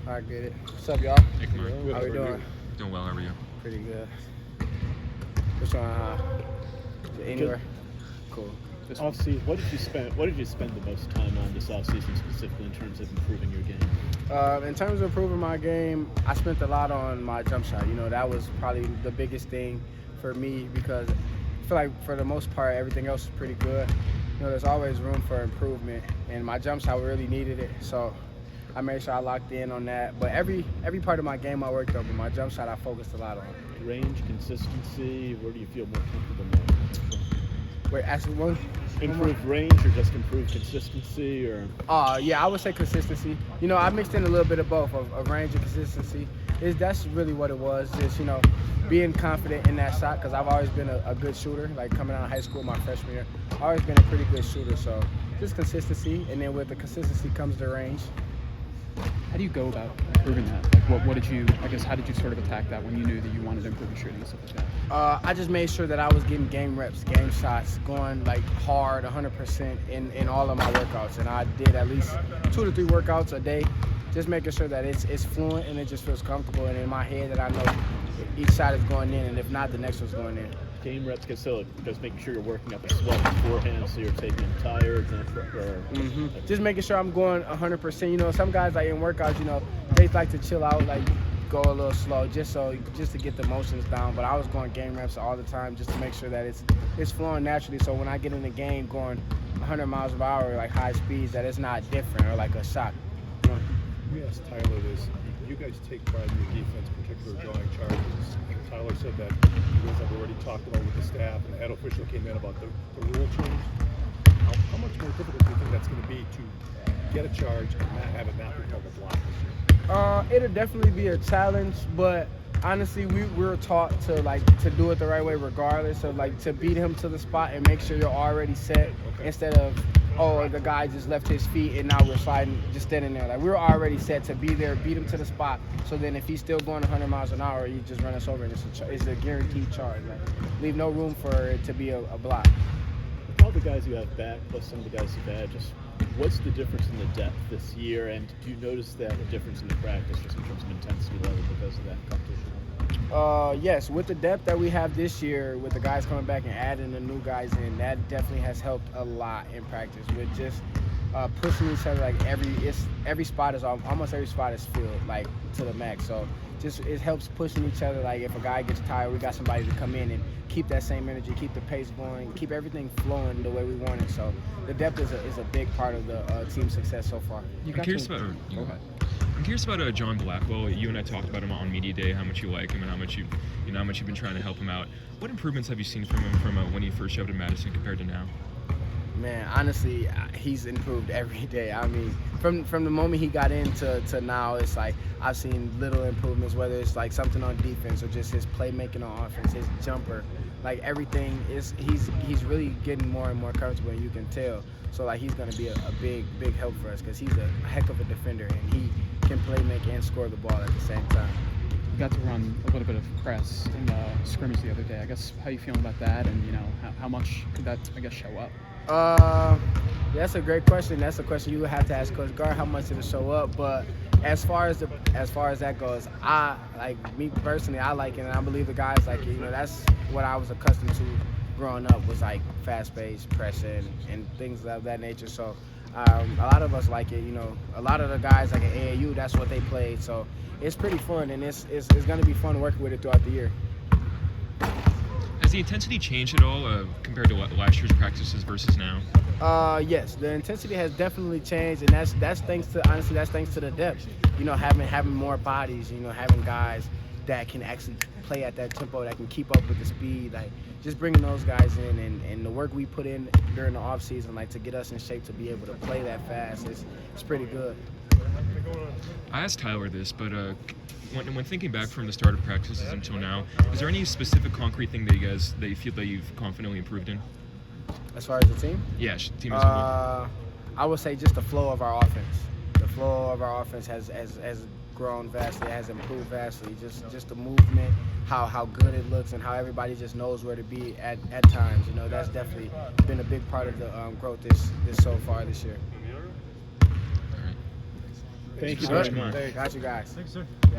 I get it. What's up, y'all? Hey, Kamari. How we doing? Doing well. How are you? Pretty good. Which one? Anywhere? Cool. This offseason, what did you spend the most time on this offseason specifically in terms of improving your game? In terms of improving my game, I spent a lot on my jump shot. That was probably the biggest thing for me because I feel like for the most part everything else is pretty good. There's always room for improvement, and my jump shot really needed it. So I made sure I locked in on that. But every part of my game I worked on, but my jump shot I focused a lot on. Range, consistency, where do you feel more comfortable now? Wait, actually one? Improved range or just improved consistency or? Yeah, I would say consistency. I mixed in a little bit of both, of range and consistency. That's really what it was, just, being confident in that shot because I've always been a good shooter, like coming out of high school my freshman year. I've always been a pretty good shooter, so just consistency, and then with the consistency comes the range. How do you go about improving that? Like, what did you, I guess, how did you sort of attack that when you knew that you wanted to improve your shooting and stuff like that? I just made sure that I was getting game reps, game shots, going like hard, 100% in all of my workouts, and I did at least 2 to 3 workouts a day, just making sure that it's fluent and it just feels comfortable, and in my head that I know each shot is going in, and if not, the next one's going in. Game reps just making sure you're working up a sweat beforehand, so you're taking them tired. Just making sure I'm going 100%. Some guys like in workouts, they like to chill out, like go a little slow, just to get the motions down. But I was going game reps all the time, just to make sure that it's flowing naturally. So when I get in the game going 100 miles per hour, like high speeds, that it's not different or like a shock. We asked Tyler this. You guys take pride in your defense, particularly drawing charges. Tyler said that you guys have already talked about with the staff, and the head official came in about the rule change. How much more difficult do you think that's going to be to get a charge and not have it not become a block this year? It'll definitely be a challenge, but honestly, we were taught to do it the right way regardless. So to beat him to the spot and make sure you're already set instead of, the guy just left his feet and now we're sliding, just standing there. Like, we were already set to be there, beat him to the spot. So then if he's still going 100 miles an hour, you just run us over and it's a guaranteed charge. Like, leave no room for it to be a block. With all the guys you have back, plus some of the guys you've had, just what's the difference in the depth this year? And do you notice that a difference in the practice just in terms of intensity level because of that competition? Yes, with the depth that we have this year, with the guys coming back and adding the new guys in, that definitely has helped a lot in practice with just pushing each other. Like every spot is almost every spot is filled like to the max. So just it helps pushing each other. Like if a guy gets tired, we got somebody to come in and keep that same energy, keep the pace going, keep everything flowing the way we want it. So the depth is a big part of the team's success so far. I'm curious about John Blackwell. You and I talked about him on Media Day, how much you like him and how much you've been trying to help him out. What improvements have you seen from him from when he first showed in Madison compared to now? Man, honestly, he's improved every day. I mean, from the moment he got into now, it's like I've seen little improvements, whether it's like something on defense or just his playmaking on offense, his jumper, like everything is he's really getting more and more comfortable, and you can tell. So like he's gonna be a big help for us because he's a heck of a defender and he can play make and score the ball at the same time. You got to run a little bit of press in the scrimmage the other day. I guess how you feeling about that, and how much could that show up? That's a great question. That's a question you would have to ask Coach Gar how much it'll show up. But as far as that goes, I like me personally, I like it, and I believe the guys like it. That's what I was accustomed to growing up was like fast-paced pressing and things of that nature. So a lot of us like it. A lot of the guys like at AAU, that's what they played. So it's pretty fun, and it's going to be fun working with it throughout the year. Has the intensity changed at all compared to last year's practices versus now? Yes, the intensity has definitely changed, and that's thanks to the depth. Having more bodies. Having guys that can actually play at that tempo, that can keep up with the speed. Like just bringing those guys in, and the work we put in during the off season, like to get us in shape to be able to play that fast, it's pretty good. I asked Tyler this, but when thinking back from the start of practices until now, is there any specific concrete thing that you feel that you've confidently improved in? As far as the team? Yeah, team as a whole. I would say just the flow of our offense. The flow of our offense has grown vastly, it has improved vastly. Just the movement, how good it looks, and how everybody just knows where to be at times. That's definitely been a big part of the growth this so far this year. All right. Thank you so much, very much. Kamari. Got you guys. Thanks, sir. Yeah.